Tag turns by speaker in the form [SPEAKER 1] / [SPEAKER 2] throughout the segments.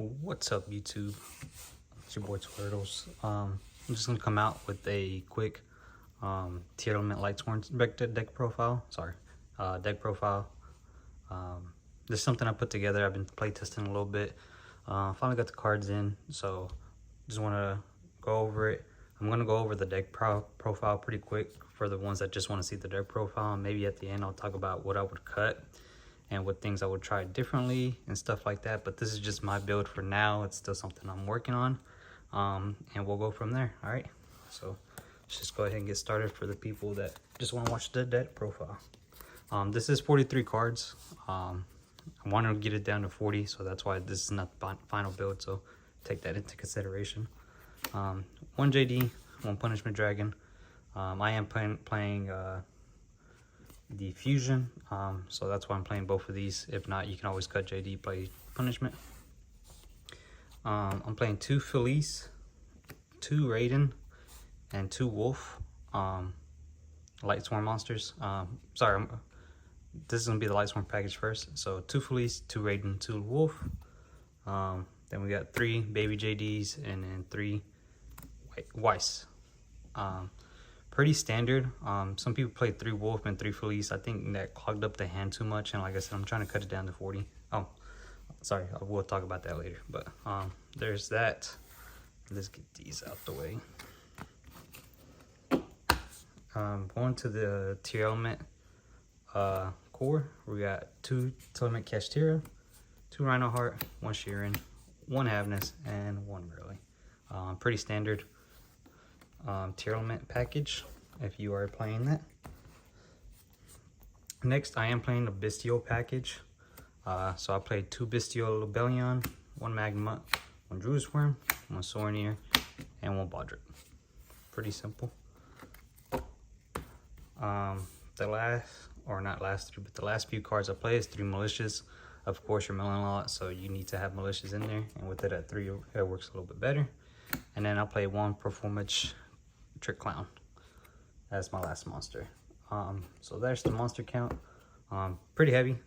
[SPEAKER 1] What's up, YouTube? It's your boy Turtles. I'm just gonna come out with a quick Tearlament Lightsworn deck profile. Deck profile. This is something I put together. I've been playtesting a little bit. Finally got the cards in, so just want to go over it. I'm gonna go over the deck profile pretty quick for the ones that just want to see the deck profile. And maybe at the end I'll talk about what I would cut and what things I would try differently and stuff like that. But this is just my build for now. It's still something I'm working on, and we'll go from there. All right, so let's just go ahead and get started for the people that just want to watch the deck profile. This is 43 cards. I want to get it down to 40, so that's why this is not the final build, so take that into consideration. 1 JD, 1 Punishment Dragon. I am playing the Fusion, so that's why I'm playing both of these. If not, you can always cut JD, play Punishment. I'm playing 2 Felice, 2 Raiden, and 2 Wolf Lightsworn monsters. This is gonna be the Lightsworn package first. So 2 Felice, 2 Raiden, 2 Wolf. Then we got 3 baby JDs and then 3 Weiss. Pretty standard. Some people play 3 Wolf and 3 Felice. I think that clogged up the hand too much, and like I said, I'm trying to cut it down to 40. Oh, sorry, we'll talk about that later. But there's that. Let's get these out the way. Going to the Tearlament core, we got 2 Tearlament Kashtira, 2 Rhino Heart, 1 Sheeran, 1 Havness, and 1 Burley. Pretty standard Tearlament package if you are playing that. Next, I am playing the Bestial package. So I played 2 Bestial Lobelion, 1 Magma, 1 Druid's Worm, 1 Sornier, and 1 Bodric. Pretty simple. The last few cards I play is 3 Malicious. Of course, you're milling a lot, so you need to have Malicious in there, and with it at 3, it works a little bit better. And then I'll play 1 Performance Trick Clown as my last monster. So there's the monster count. Pretty heavy,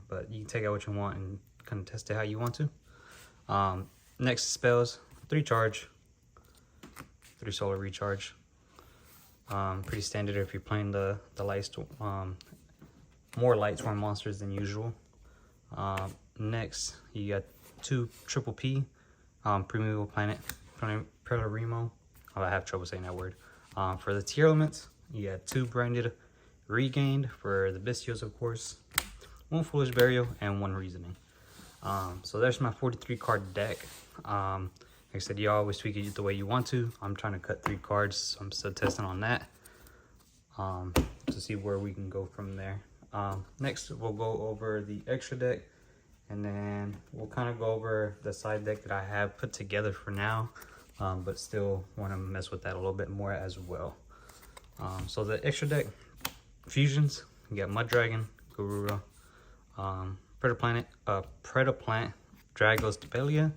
[SPEAKER 1] but you can take out what you want and kind of test it how you want to. Next spells, 3 Charge, 3 Solar Recharge. Pretty standard if you're playing the more Lightsworn monsters than usual. Next, you got 2 Triple P, Primeval Planet, Prelorimo. Oh, I have trouble saying that word. For the Tearlaments, you got 2 Branded Regained for the Bestials, of course, 1 Foolish Burial, and 1 Reasoning. So there's my 43 card deck. Like I said, you always tweak it the way you want to. I'm trying to cut 3 cards, so I'm still testing on that to see where we can go from there. Next, we'll go over the extra deck, and then we'll kind of go over the side deck that I have put together for now, but still want to mess with that a little bit more as well. So the extra deck, Fusions, you got Mud Dragon, Garura, Predaplant, Dragos Debelia,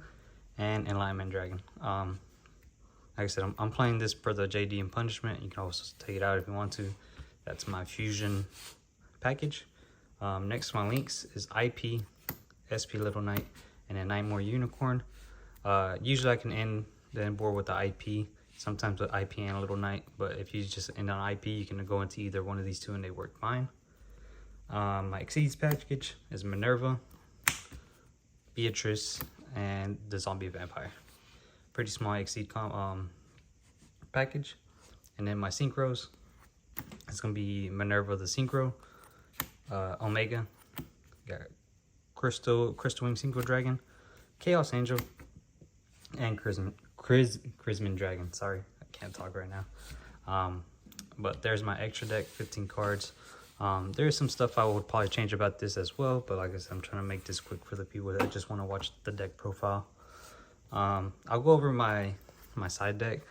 [SPEAKER 1] and Enlightenment Dragon. Like I said, I'm playing this for the JD and Punishment. You can also take it out if you want to. That's my Fusion package. Next to my links is IP, SP Little Knight, and a Nightmare Unicorn. Usually I can end the end board with the IP, sometimes with IP and Little Knight, but if you just end on IP, you can go into either one of these 2 and they work fine. My Exceeds package is Minerva, Beatrice, and the Zombie Vampire. Pretty small Exceed package. And then my Synchros, it's gonna be Minerva the Synchro, Omega, got Crystal Wing Synchro Dragon, Chaos Angel, and Chrisman Dragon. Sorry, I can't talk right now. But there's my extra deck, 15 cards. There's some stuff I would probably change about this as well, but like I said, I'm trying to make this quick for the people that just want to watch the deck profile. I'll go over my side deck,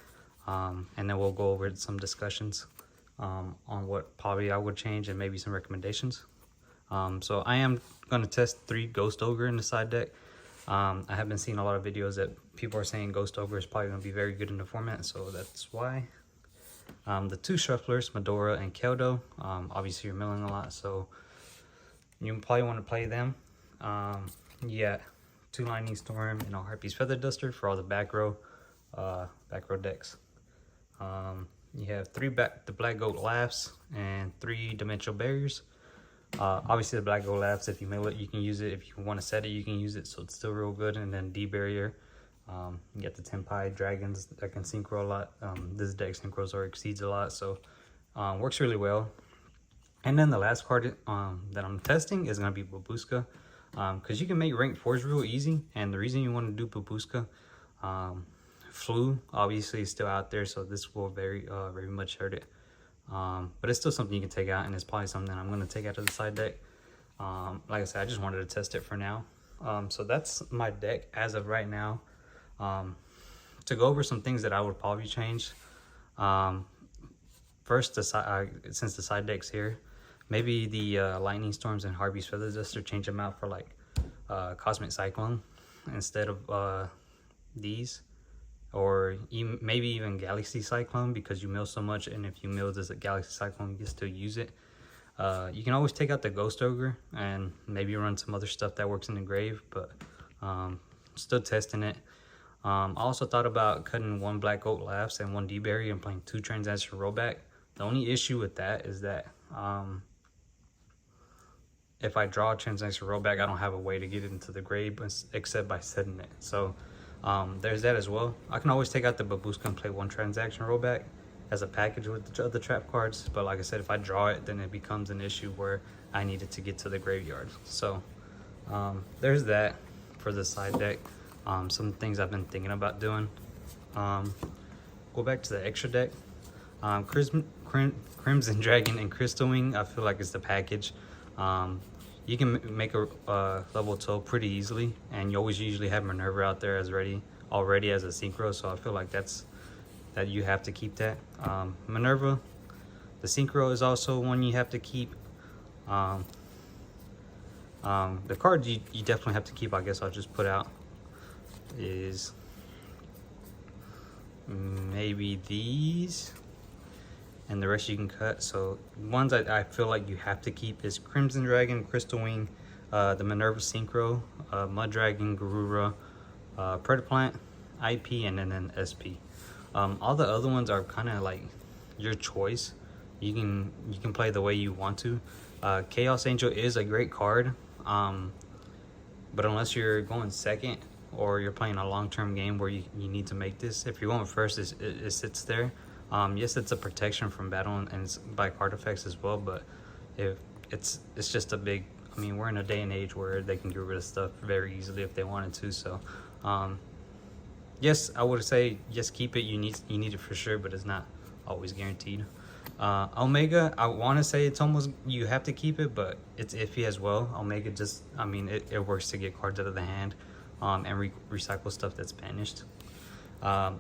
[SPEAKER 1] and then we'll go over some discussions on what probably I would change and maybe some recommendations. So I am going to test 3 Ghost Ogre in the side deck. I have been seeing a lot of videos that people are saying Ghost Ogre is probably going to be very good in the format, so that's why. The 2 Shufflers, Medora and Keldo. Obviously you're milling a lot, so you probably want to play them. Yeah, 2 Lightning Storm, and a Harpy's Feather Duster for all the back row decks. You have the Black Goat Laughs and 3 Dimensional Barriers. Obviously the Black Goat Laughs, if you mill it, you can use it. If you want to set it, you can use it, so it's still real good. And then D Barrier, you get the Tenpai Dragons that can synchro a lot. This deck synchros or exceeds a lot, so works really well. And then the last card that I'm testing is going to be Babushka, because you can make rank 4s real easy. And the reason you want to do Babushka, Flu obviously is still out there, so this will very much hurt it. But it's still something you can take out, and it's probably something I'm going to take out of the side deck. Like I said, I just wanted to test it for now. So that's my deck as of right now. To go over some things that I would probably change. First, since the side deck's here, maybe the Lightning Storms and Harpy's Feather Duster, change them out for like Cosmic Cyclone instead of these. Or maybe even Galaxy Cyclone, because you mill so much, and if you mill this Galaxy Cyclone, you can still use it. You can always take out the Ghost Ogre and maybe run some other stuff that works in the grave, but still testing it. I also thought about cutting 1 Black Goat Laughs and 1 D-Berry and playing 2 Transaction Rollback. The only issue with that is that if I draw a Transaction Rollback, I don't have a way to get it into the grave except by setting it. So there's that as well. I can always take out the Babushka and play 1 Transaction Rollback as a package with the other trap cards. But like I said, if I draw it, then it becomes an issue where I need it to get to the graveyard. So there's that for the side deck. Some things I've been thinking about doing. Go back to the extra deck. Crimson Dragon and Crystal Wing, I feel like it's the package. You can make a level 12 pretty easily, and you always usually have Minerva out there as already as a synchro, so I feel like that you have to keep that. Minerva, the synchro, is also one you have to keep. The card you definitely have to keep, I guess I'll just put out, is maybe these, and the rest you can cut. So ones I feel like you have to keep is Crimson Dragon, Crystal Wing, the Minerva Synchro, Mud Dragon, Garura, Predaplant, IP, and then SP. All the other ones are kind of like your choice. You can play the way you want to. Chaos Angel is a great card, but unless you're going second or you're playing a long-term game where you need to make this, if you're going first, it sits there. Yes, it's a protection from battle and it's by card effects as well, but if it's just a big, I mean, we're in a day and age where they can get rid of stuff very easily if they wanted to. So yes, I would say yes, keep it. You need it for sure, but it's not always guaranteed. Omega, I want to say it's almost, you have to keep it, but it's iffy as well. Omega just, I mean, it works to get cards out of the hand and recycle stuff that's banished.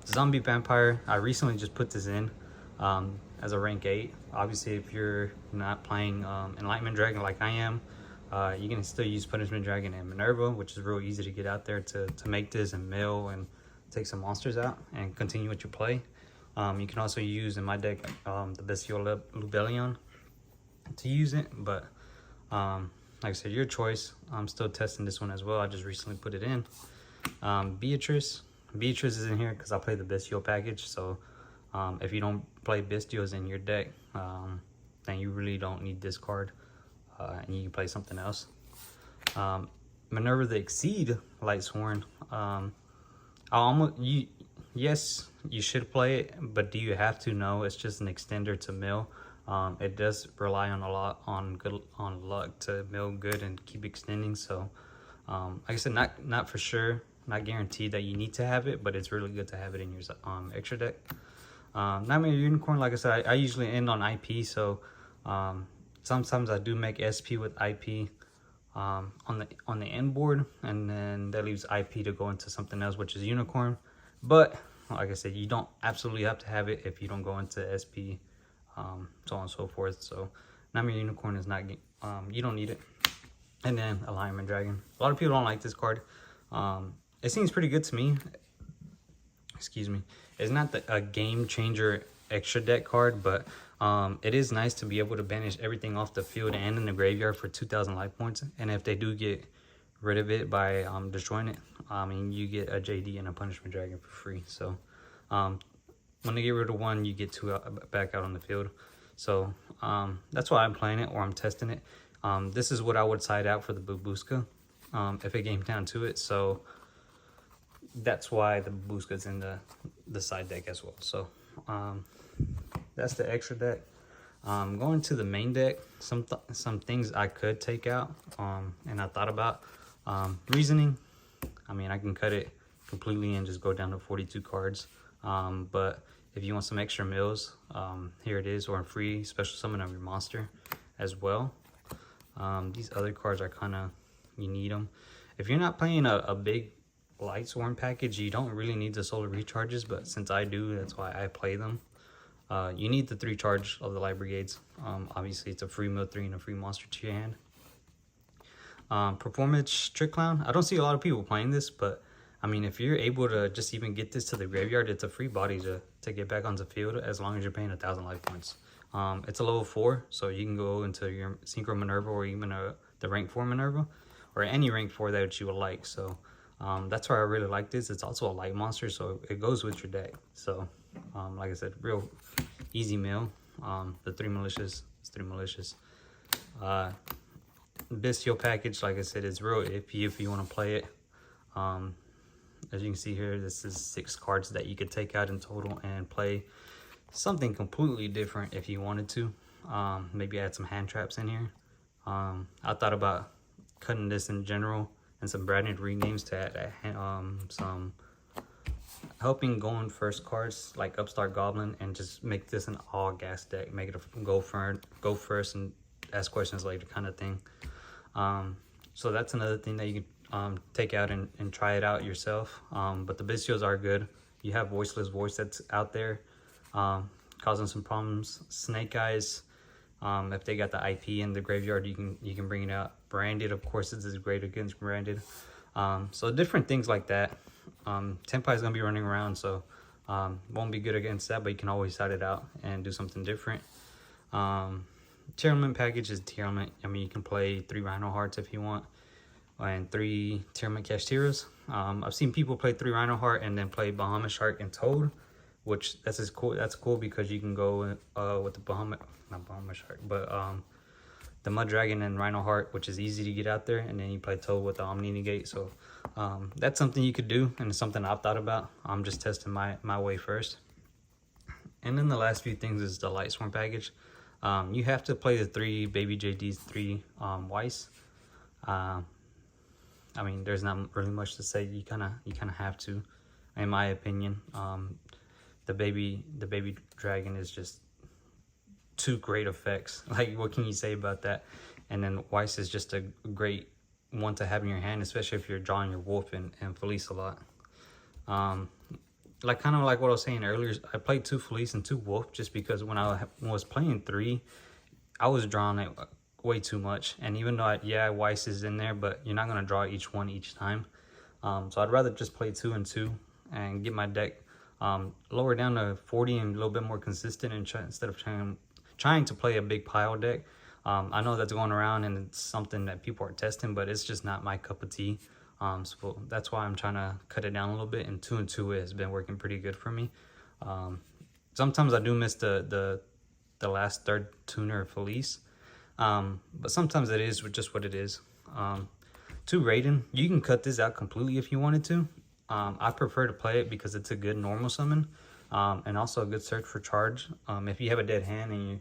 [SPEAKER 1] Zombie Vampire, I recently just put this in as a rank 8. Obviously, if you're not playing Enlightenment Dragon like I am, you can still use Punishment Dragon and Minerva, which is real easy to get out there to make this and mill and take some monsters out and continue what you play. You can also use, in my deck, the Bestial Lubellion to use it, but like I said, your choice. I'm still testing this one as well. I just recently put it in. Beatrice is in here because I play the Bestial package, so if you don't play Bestials in your deck, then you really don't need this card, and you can play something else. Minerva the Exceed Lightsworn. Yes, you should play it, but do you have to? No, it's just an extender to mill. It does rely on a lot on luck to mill good and keep extending. So like I said, not for sure, not guaranteed that you need to have it, but it's really good to have it in your extra deck. Nightmare Unicorn, like I said, I usually end on IP, so sometimes I do make SP with IP on the end board, and then that leaves IP to go into something else, which is Unicorn. But like I said, you don't absolutely have to have it if you don't go into SP, so on and so forth. So Nightmare Unicorn is not, you don't need it. And then Alignment Dragon. A lot of people don't like this card. It seems pretty good to me. Excuse me. It's not a game changer extra deck card, but it is nice to be able to banish everything off the field and in the graveyard for 2,000 life points. And if they do get rid of it by destroying it, and you get a JD and a Punishment Dragon for free. So when they get rid of one, you get two back out on the field. So that's why I'm playing it, or I'm testing it. This is what I would side out for the Babushka if it came down to it. So that's why the Babushka's in the side deck as well. So that's the extra deck. Going to the main deck, some things I could take out, and I thought about reasoning. I mean, I can cut it completely and just go down to 42 cards. But if you want some extra mills, here it is, or a free special summon of your monster as well. These other cards are kind of, you need them. If you're not playing a big Lightsworn package, you don't really need the solar recharges, but since I do, that's why I play them. You need the 3 charge of the Light Brigades. Obviously, it's a free mill 3 and a free monster to your hand. Performance Trick Clown. I don't see a lot of people playing this, but I mean, if you're able to just even get this to the graveyard, it's a free body to get back onto the field as long as you're paying 1,000 life points. It's a level 4, so you can go into your Synchro Minerva or even the rank 4 Minerva, or any rank 4 that you would like. So that's why I really like this. It's also a light monster, so it goes with your deck. So like I said, real easy mill. The 3 malicious is 3 malicious. Bestial package, like I said, is real iffy if you want to play it. As you can see here, this is 6 cards that you could take out in total and play something completely different if you wanted to. Maybe add some hand traps in here. I thought about cutting this in general and some branded renames to add some helping going first cards like Upstart Goblin, and just make this an all gas deck. Make it a go first and ask questions later kind of thing. So that's another thing that you can take out and try it out yourself. But the bestials are good. You have Voiceless Voice that's out there causing some problems. Snake Eyes, if they got the IP in the graveyard, you can bring it out. Branded, of course, this is great against Branded. So different things like that. Tenpai is going to be running around, so won't be good against that, but you can always side it out and do something different. Tearlament package is Tearlament. I mean, you can play 3 Rhino Hearts if you want, and 3 Tearlament Cashteras. I've seen people play 3 Rhino Heart and then play Bahamut Shark and Toad, which that's cool. That's cool because you can go with the not Bahamut Shark, but the Mud Dragon and Rhino Heart, which is easy to get out there, and then you play Toad with the Omni Negate. So that's something you could do, and it's something I've thought about. I'm just testing my way first. And then the last few things is the Lightsworn package. You have to play the 3 Baby JDs, 3 Weiss. I mean, there's not really much to say. You kind of have to, in my opinion. The baby dragon is just 2 great effects. Like, what can you say about that? And then Weiss is just a great one to have in your hand, especially if you're drawing your wolf and Felice a lot. Like, kind of like what I was saying earlier, I played 2 Felice and 2 wolf just because when I was playing 3, I was drawing it way too much. And even though Weiss is in there, but you're not going to draw each one each time. So I'd rather just play 2 and 2 and get my deck lower down to 40 and a little bit more consistent, and instead of trying to play a big pile deck. I know that's going around and it's something that people are testing, but it's just not my cup of tea. So that's why I'm trying to cut it down a little bit, and 2 and 2 has been working pretty good for me. Sometimes I do miss the last third tuner Felice, but sometimes it is just what it is. 2 Raiden, you can cut this out completely if you wanted to. I prefer to play it because it's a good normal summon, and also a good search for charge. If you have a dead hand and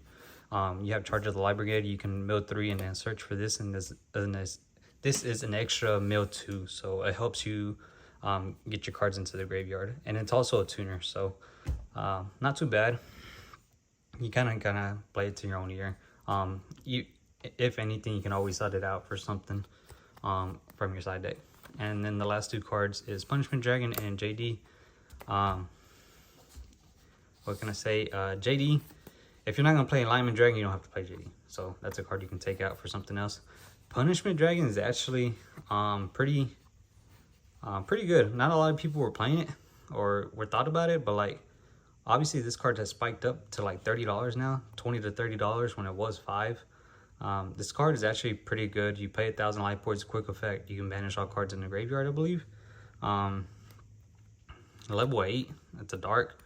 [SPEAKER 1] you have charge of the Light Brigade, you can mill 3 and then search for this, and this is an extra mill 2, so it helps you get your cards into the graveyard, and it's also a tuner, so not too bad. You kind of play it to your own ear. If anything, you can always side it out for something from your side deck. And then the last 2 cards is Punishment Dragon and JD. What can I say? JD, if you're not going to play Lineman Dragon, you don't have to play JD. So that's a card you can take out for something else. Punishment Dragon is actually pretty good. Not a lot of people were playing it or were thought about it, but like, obviously this card has spiked up to like $30 now, $20 to $30 when it was $5. This card is actually pretty good. You pay 1,000 life points, quick effect. You can banish all cards in the graveyard, I believe. Level 8, it's a dark.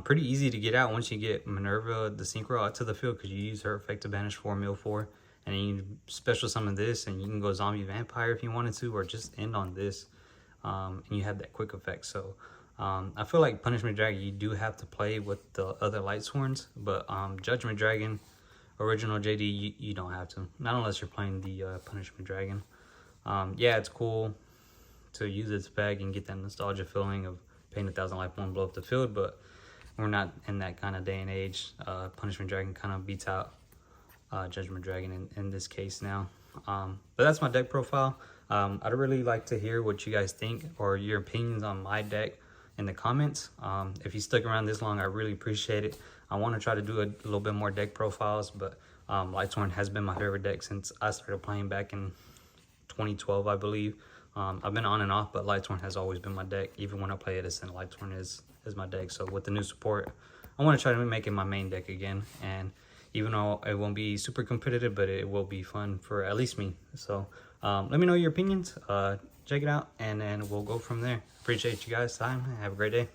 [SPEAKER 1] Pretty easy to get out once you get Minerva the Synchro out to the field, because you use her effect to banish 4 mill 4. And then you special summon this, and you can go Zombie Vampire if you wanted to, or just end on this. And you have that quick effect. So I feel like Punishment Dragon, you do have to play with the other Lightsworns, but Judgment Dragon, original JD, you don't have to. Not unless you're playing the Punishment Dragon. Yeah, it's cool to use its bag and get that nostalgia feeling of paying 1,000 life point, blow up the field, but we're not in that kind of day and age. Punishment Dragon kind of beats out Judgment Dragon in this case now. But that's my deck profile. I'd really like to hear what you guys think, or your opinions on my deck in the comments. If you stuck around this long, I really appreciate it. I want to try to do a little bit more deck profiles, but Lightsworn has been my favorite deck since I started playing back in 2012, I believe. I've been on and off, but Lightsworn has always been my deck. Even when I play Edison, Lightsworn is my deck. So with the new support, I want to try to make it my main deck again. And even though it won't be super competitive, but it will be fun for at least me. So let me know your opinions. Check it out, and then we'll go from there. Appreciate you guys' time. Have a great day.